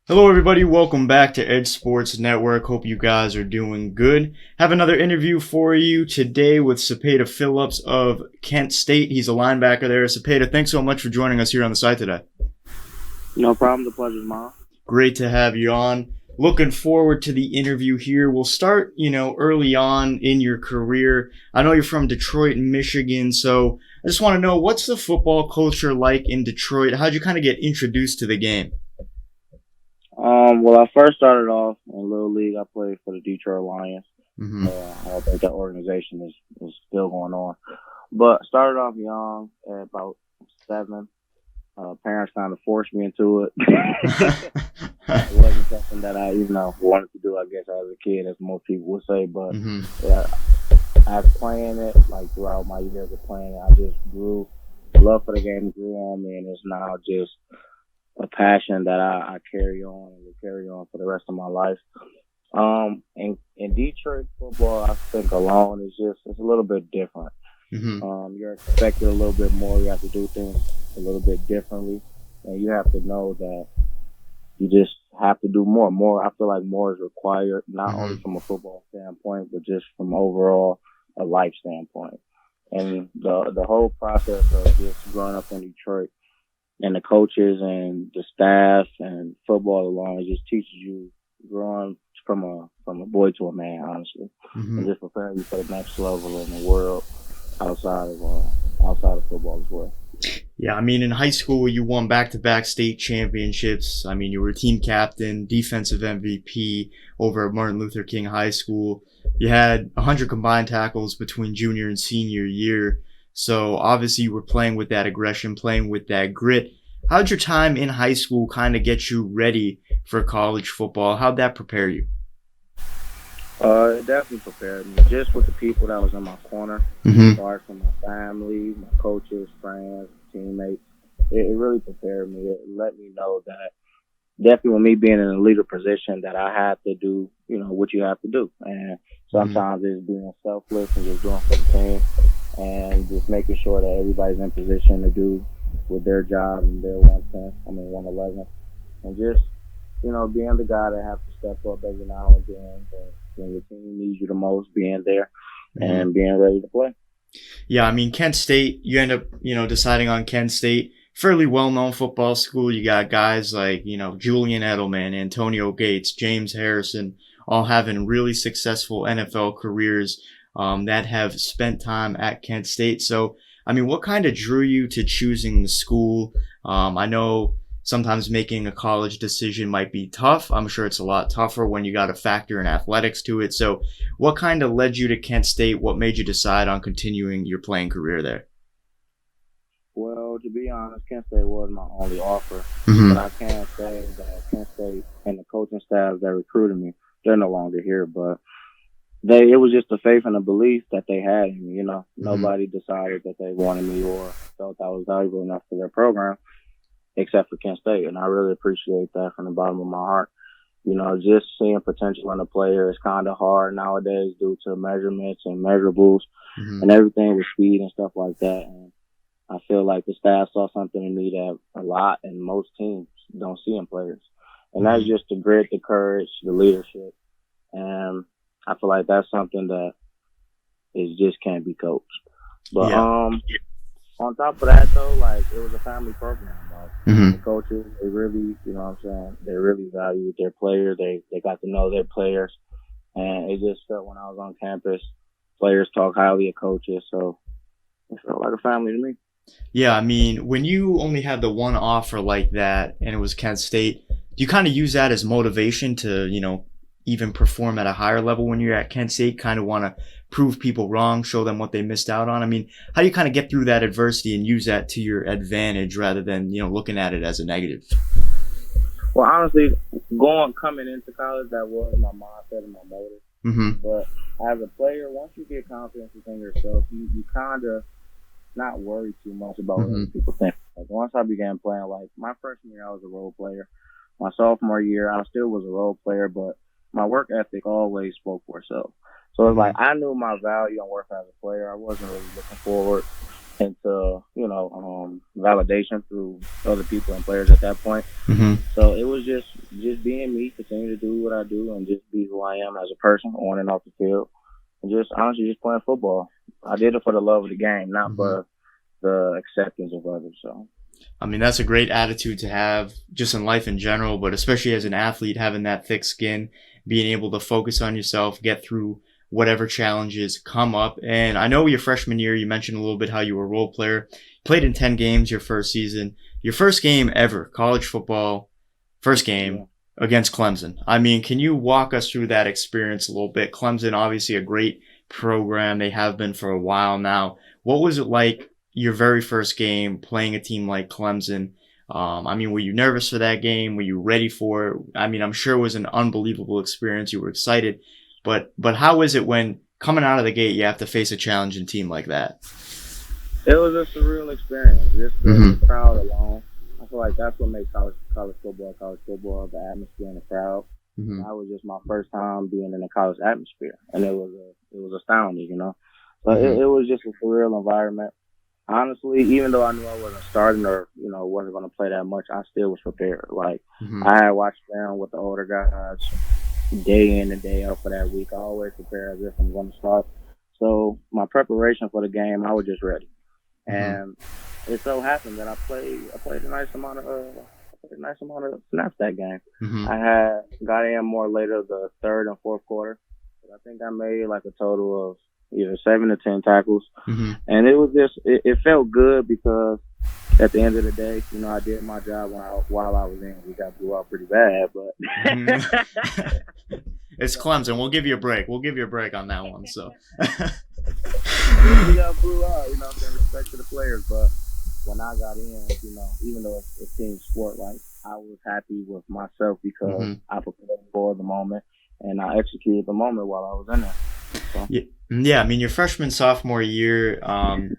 Hello, everybody. Welcome back to Edge Sports Network. Hope you guys are doing good. Have another interview for you today with Cepeda Phillips of Kent State. He's a linebacker there. Cepeda, thanks so much for joining us here on the site today. No problem. The pleasure's mine. Great to have you on. Looking forward to the interview here. We'll start, early on in your career. I know you're from Detroit, Michigan, so I just want to know, what's the football culture like in Detroit? How'd you kind of get introduced to the game? Well, I first started off in Little League. I played for the Detroit Lions. Mm-hmm. I don't think that organization is still going on. But started off young at about 7. Parents kind of forced me into it. It wasn't something that I, wanted to do, I guess, as a kid, as most people would say. But Mm-hmm. yeah, as playing it, like throughout my years of playing, I just grew. The love for the game grew on me, and it's now just a passion that I carry on and will carry on for the rest of my life. In Detroit football, I think alone it's a little bit different. Mm-hmm. You're expected a little bit more. You have to do things a little bit differently, and you have to know that you just have to do more. More, I feel like more is required, not only from a football standpoint, but just from overall a life standpoint. And the whole process of just growing up in Detroit and the coaches and the staff and football alone, it just teaches you growing from a boy to a man, honestly, Mm-hmm. and just preparing you for the next level in the world outside of football as well. Yeah, I mean, in high school, you won back-to-back state championships. I mean, you were team captain, defensive MVP over at Martin Luther King High School. You had 100 combined tackles between junior and senior year. So obviously, you were playing with that aggression, playing with that grit. How'd your time in high school kind of get you ready for college football? How'd that prepare you? It definitely prepared me just with the people that was in my corner, as Mm-hmm. far as from my family, my coaches, friends, teammates. It really prepared me. It let me know that definitely with me being in a leader position that I had to do, what you have to do. And Mm-hmm. sometimes it's being selfless and just doing for the team and just making sure that everybody's in position to do with their job and their 111. And just, being the guy that has to step up every now and then when your team needs you the most, being there Mm-hmm. and being ready to play. Yeah, I mean, Kent State, you end up, deciding on Kent State. Fairly well-known football school. You got guys like, Julian Edelman, Antonio Gates, James Harrison, all having really successful NFL careers that have spent time at Kent State. So, I mean, what kind of drew you to choosing the school? I know sometimes making a college decision might be tough. I'm sure it's a lot tougher when you got to factor in athletics to it. So, what kind of led you to Kent State? What made you decide on continuing your playing career there? Well, to be honest, Kent State was my only offer, but Mm-hmm. I can say that Kent State and the coaching staff that recruited me, they're no longer here. But it was just the faith and the belief that they had in me. Mm-hmm. Nobody decided that they wanted me or felt I was valuable enough for their program, except for Kent State, and I really appreciate that from the bottom of my heart. Just seeing potential in a player is kind of hard nowadays due to measurements and measurables Mm-hmm. and everything with speed and stuff like that. And I feel like the staff saw something in me that a lot and most teams don't see in players. And that's Mm-hmm. just the grit, the courage, the leadership. And I feel like that's something that is just can't be coached. But Yeah. on top of that though, like it was a family program. Like the Mm-hmm. coaches, they really, what I'm saying, they really valued their players. They got to know their players, and it just felt when I was on campus, players talk highly of coaches, so it felt like a family to me. Yeah, I mean, when you only had the one offer like that and it was Kent State, do you kind of use that as motivation to, even perform at a higher level when you're at Kent State? Kind of want to prove people wrong, show them what they missed out on? I mean, how do you kind of get through that adversity and use that to your advantage rather than, looking at it as a negative? Well, honestly, coming into college, that was my mindset and my motive. Mm-hmm. But as a player, once you get confidence within yourself, you kind of not worry too much about what Mm-hmm. other people think. Like once I began playing, like my freshman year, I was a role player. My sophomore year, I still was a role player, but my work ethic always spoke for itself. So it's Mm-hmm. like I knew my value and worth as a player. I wasn't really looking forward into, validation through other people and players at that point. Hmm. So it was just being me, continue to do what I do, and just be who I am as a person on and off the field, and just honestly just playing football. I did it for the love of the game, not Hmm. for the acceptance of others. So I mean, that's a great attitude to have just in life in general, but especially as an athlete, having that thick skin, being able to focus on yourself, get through whatever challenges come up. And I know your freshman year, you mentioned a little bit how you were a role player, played in 10 games your first season, your first game ever, college football, first yeah, game against Clemson. I mean, can you walk us through that experience a little bit? Clemson, obviously a great program. They have been for a while now. What was it like your very first game playing a team like Clemson? I mean, were you nervous for that game? Were you ready for it? I mean, I'm sure it was an unbelievable experience. You were excited, but how is it when coming out of the gate you have to face a challenging team like that? it was a surreal experience. Just the Mm-hmm. crowd alone. I feel like that's what makes college football, the atmosphere and the crowd. Mm-hmm. That was just my first time being in a college atmosphere, and it was astounding. But Mm-hmm. it was just a surreal environment. Honestly, even though I knew I wasn't starting or wasn't going to play that much, I still was prepared. Like Mm-hmm. I had watched film with the older guys day in and day out for that week. I always prepare as if I'm going to start. So my preparation for the game, I was just ready. Mm-hmm. And it so happened that I played a nice amount of snaps that game. Mm-hmm. I had got in more later the third and fourth quarter. But I think I made like a total of either 7 to 10 tackles, Mm-hmm. and it felt good because at the end of the day, I did my job while I was in. We got blew out pretty bad, but Mm-hmm. It's Clemson. We'll give you a break. We'll give you a break on that one. So. we got blew out. I'm saying, respect to the players, but when I got in, even though it's team sport, like I was happy with myself because Mm-hmm. I prepared for the moment and I executed the moment while I was in there. So Yeah, yeah. I mean, your freshman sophomore year,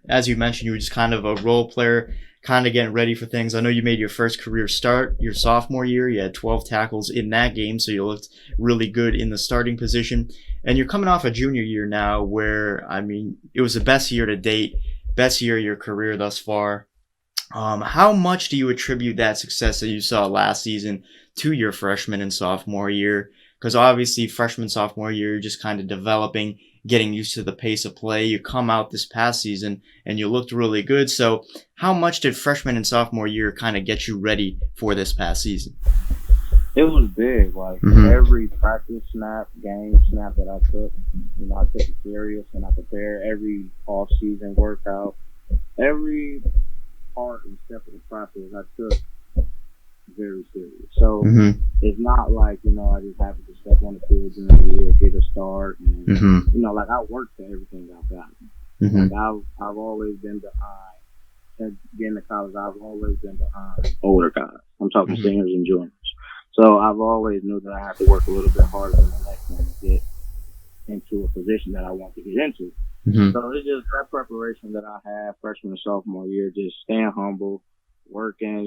as you mentioned, you were just kind of a role player, kind of getting ready for things. I know you made your first career start your sophomore year. You had 12 tackles in that game, so you looked really good in the starting position. And you're coming off a junior year now, where I mean, it was the best year to date, best year of your career thus far. How much do you attribute that success that you saw last season to your freshman and sophomore year? Because obviously, freshman, sophomore year, you're just kind of developing, getting used to the pace of play. You come out this past season and you looked really good. So, how much did freshman and sophomore year kind of get you ready for this past season? it was big. Like Mm-hmm. every practice snap, game snap that I took, I took it serious and I prepared every off season workout, every part and step of the process I took very serious. So Mm-hmm. it's not like, I just happened to step on the field during the year, get a start, and Mm-hmm. like I worked for everything I've gotten. Mm-hmm. Like I've always been behind. And getting to college, I've always been behind older guys. I'm talking Mm-hmm. seniors and juniors. So I've always knew that I have to work a little bit harder than the next one to get into a position that I want to get into. Mm-hmm. So it's just that preparation that I had freshman and sophomore year, just staying humble, working,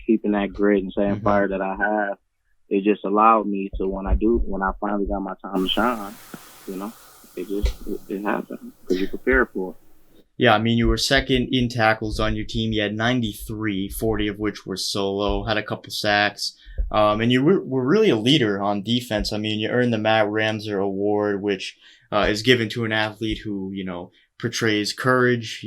keeping that grit and same Mm-hmm. fire that I have. It just allowed me to when I finally got my time to shine, you know, it happened because you prepared for it. Yeah, I mean, you were second in tackles on your team. You had 93, 40 of which were solo, had a couple sacks. And you were really a leader on defense. I mean, you earned the Matt Ramser Award, which is given to an athlete who, portrays courage,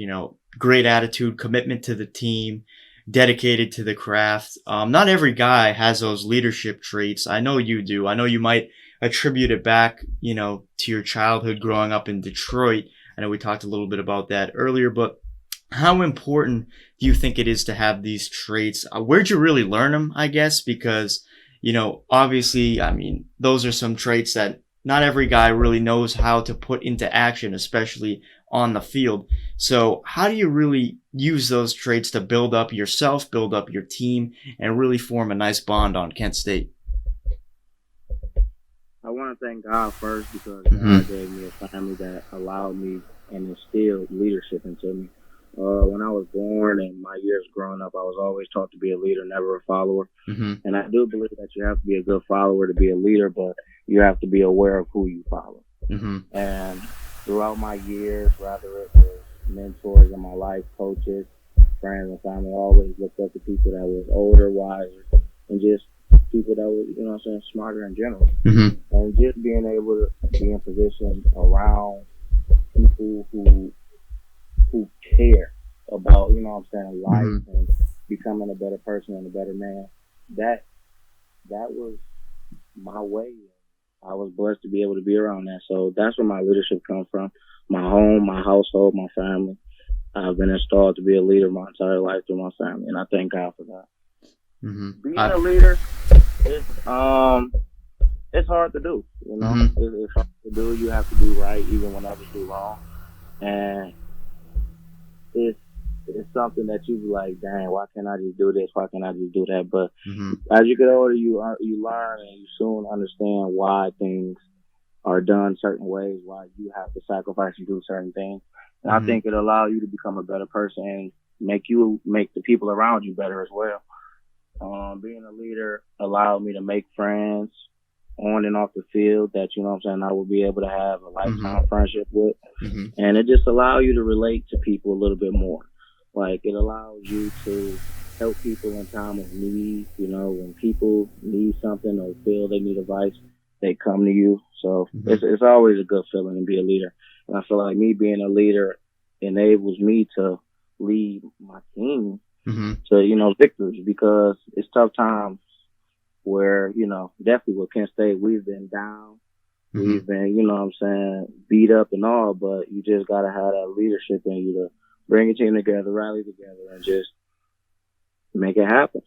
great attitude, commitment to the team, dedicated to the craft. Not every guy has those leadership traits. I know you do. I know you might attribute it back, to your childhood growing up in Detroit. I know we talked a little bit about that earlier, but how important do you think it is to have these traits? Where'd you really learn them, I guess? Because, obviously, I mean, those are some traits that not every guy really knows how to put into action, especially on the field. So how do you really use those traits to build up yourself, build up your team, and really form a nice bond on Kent State? I want to thank God first because Mm-hmm. God gave me a family that allowed me and instilled leadership into me. When I was born and my years growing up, I was always taught to be a leader, never a follower. Mm-hmm. And I do believe that you have to be a good follower to be a leader, but you have to be aware of who you follow. Mm-hmm. And throughout my years, whether it was mentors in my life, coaches, friends, and family. I always looked up to people that was older, wiser, and just people that was, you know what I'm saying, smarter in general. Mm-hmm. And just being able to be in position around people who care about, you know what I'm saying, life Mm-hmm. and becoming a better person and a better man. That was my way. I was blessed to be able to be around that. So that's where my leadership comes from. My home, my household, my family. I've been installed to be a leader my entire life through my family, and I thank God for that. Mm-hmm. Being a leader, it's hard to do. You know, Mm-hmm. it's hard to do. You have to do right even when others do wrong, and it's it's something that you be like, dang, why can't I just do this? Why can't I just do that? But Mm-hmm. as you get older, you learn and you soon understand why things are done certain ways, why you have to sacrifice and do certain things. And I Mm-hmm. think it allows you to become a better person and make the people around you better as well. Being a leader allowed me to make friends on and off the field that, you know what I'm saying, I will be able to have a lifetime friendship with. Mm-hmm. And it just allows you to relate to people a little bit more. Like, it allows you to help people in time of need. You know, when people need something or feel they need advice, they come to you. So Mm-hmm. it's always a good feeling to be a leader. And I feel like me being a leader enables me to lead my team Mm-hmm. to, you know, victories, because it's tough times where, you know, definitely with Kent State, we've been down. Mm-hmm. We've been, you know what I'm saying, beat up and all, but you just got to have that leadership in you to bring a team together, rally together, and just make it happen.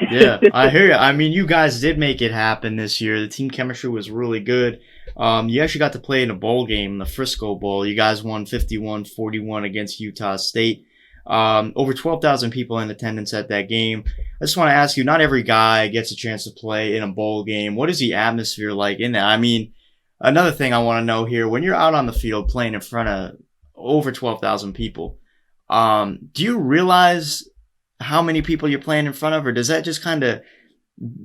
Yeah, I hear you. I mean, you guys did make it happen this year. The team chemistry was really good. You actually got to play in a bowl game, the Frisco Bowl. You guys won 51-41 against Utah State. Over 12,000 people in attendance at that game. I just want to ask you, not every guy gets a chance to play in a bowl game. What is the atmosphere like in that? I mean, another thing I want to know here, when you're out on the field playing in front of over 12,000 people, do you realize how many people you're playing in front of, or does that just kind of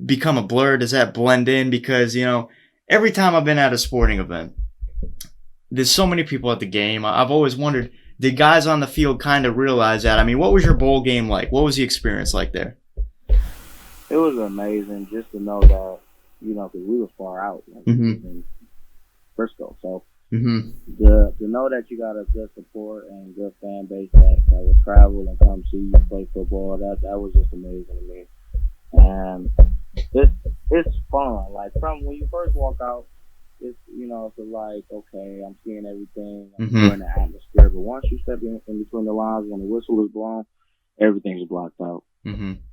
become a blur? Does that blend in? Because, you know, every time I've been at a sporting event, there's so many people at the game. I've always wondered, did guys on the field kind of realize that? I mean, what was your bowl game like? What was the experience like there? It was amazing just to know that, you know, because we were far out, like, in Frisco. So to know that you got a good support and good fan base that will travel and come see you play football, that was just amazing to me. And it's fun. Like, from when you first walk out, it's, you know, it's like, okay, I'm seeing everything, I'm enjoying the atmosphere. But once you step in between the lines, when the whistle is blown, everything's blocked out.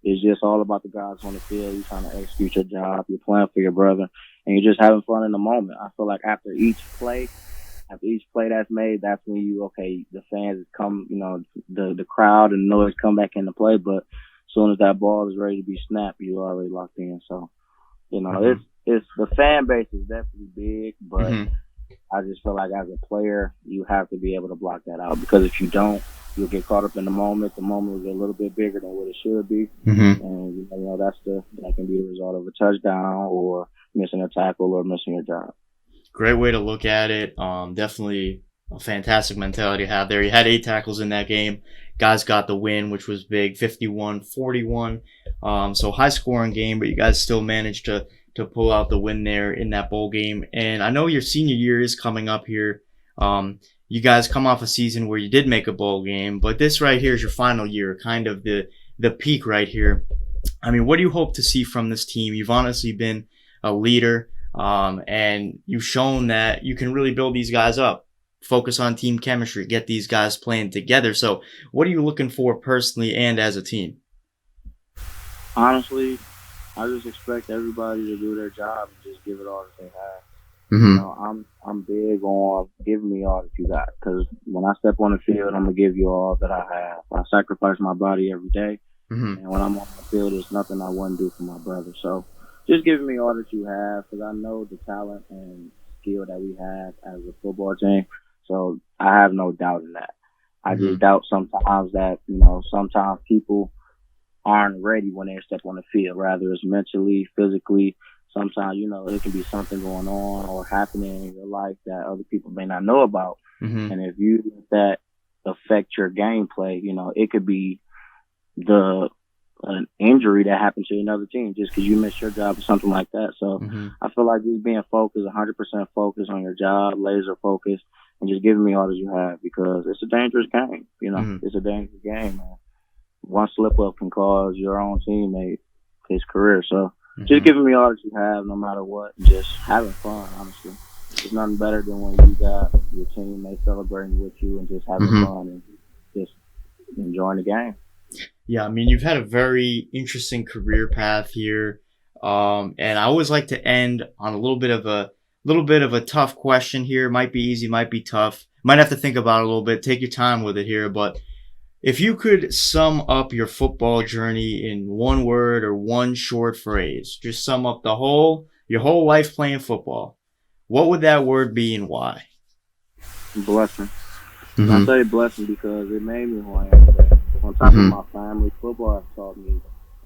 It's just all about the guys on the field. You're trying to execute your job. You're playing for your brother, and you're just having fun in the moment. I feel like after each play that's made, that's when the fans come, you know, the crowd and noise come back into play. But as soon as that ball is ready to be snapped, you're already locked in. So, you know, it's the fan base is definitely big, but I just feel like as a player, you have to be able to block that out, because if you don't, you'll get caught up in the moment. The moment will get a little bit bigger than what it should be, and you know that can be the result of a touchdown or missing a tackle or missing your job. Great way to look at it. Definitely a fantastic mentality to have there. You had 8 tackles in that game. Guys got the win, which was big, 51-41. So high scoring game, but you guys still managed to pull out the win there in that bowl game. And I know your senior year is coming up here. You guys come off a season where you did make a bowl game, but this right here is your final year, kind of the peak right here. I mean, what do you hope to see from this team? You've honestly been a leader, and you've shown that you can really build these guys up, focus on team chemistry, get these guys playing together. So what are you looking for personally and as a team? Honestly, I just expect everybody to do their job and just give it all that they have. You know, I'm big on giving me all that you got, because when I step on the field, I'm gonna give you all that I have. I sacrifice my body every day, and when I'm on the field, there's nothing I wouldn't do for my brother. So just giving me all that you have, because I know the talent and skill that we have as a football team. So I have no doubt in that. I just doubt sometimes that, you know, sometimes people aren't ready when they step on the field, rather it's mentally, physically. Sometimes, you know, it can be something going on or happening in your life that other people may not know about. And if you let that affect your gameplay. You know, it could be the an injury that happened to another team just because you missed your job or something like that. So I feel like just being focused, 100% focused on your job, laser focused, and just giving me all that you have because it's a dangerous game. You know, it's a dangerous game, man. One slip up can cause your own teammate his career. So just giving me all that you have, no matter what, and just having fun. Honestly, there's nothing better than when you got your teammates celebrating with you and just having fun and just enjoying the game. Yeah, I mean, you've had a very interesting career path here, and I always like to end on a little bit of a tough question here. Might be easy, might be tough. Might have to think about it a little bit. Take your time with it here, but if you could sum up your football journey in one word or one short phrase, just sum up your whole life playing football, what would that word be and why? Blessing. I say blessing because it made me who I am today. On top of my family, football has taught me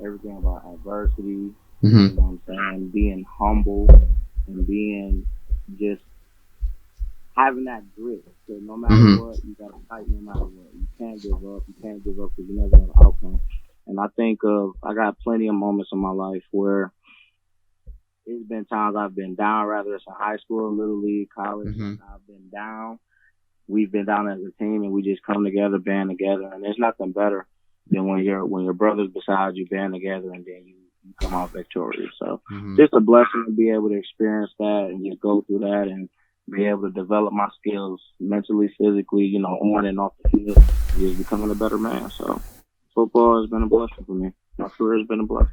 everything about adversity, you know what I'm saying, being humble and being just having that grit. So no matter what, you got to fight no matter what. You can't give up. You can't give up because you never know the outcome. And I got plenty of moments in my life where it's been times I've been down, rather it's in high school, little league, college. I've been down. We've been down as a team and we just come together, band together. And there's nothing better than when your brother's beside you, band together, and then you come out victorious. So just a blessing to be able to experience that and just go through that and be able to develop my skills mentally, physically, you know, on and off the field, just becoming a better man. So football has been a blessing for me. My career has been a blessing.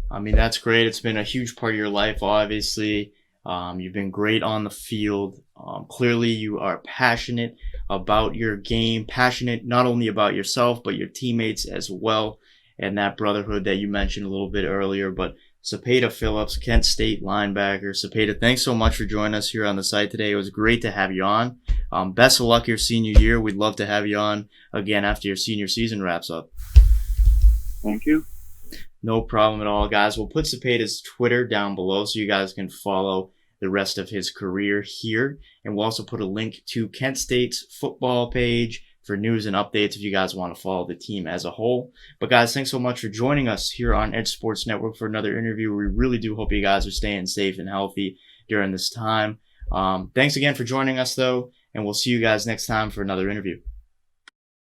I mean, that's great. It's been a huge part of your life, obviously. You've been great on the field. Clearly, you are passionate about your game, passionate not only about yourself, but your teammates as well, and that brotherhood that you mentioned a little bit earlier. But Cepeda Phillips, Kent State linebacker. Cepeda, thanks so much for joining us here on the site today. It was great to have you on. Best of luck your senior year. We'd love to have you on again after your senior season wraps up. Thank you. No problem at all, guys. We'll put Cepeda's Twitter down below so you guys can follow the rest of his career here. And we'll also put a link to Kent State's football page for news and updates if you guys want to follow the team as a whole. But guys, thanks so much for joining us here on Edge Sports Network for another interview. We really do hope you guys are staying safe and healthy during this time. Thanks again for joining us, though, and we'll see you guys next time for another interview.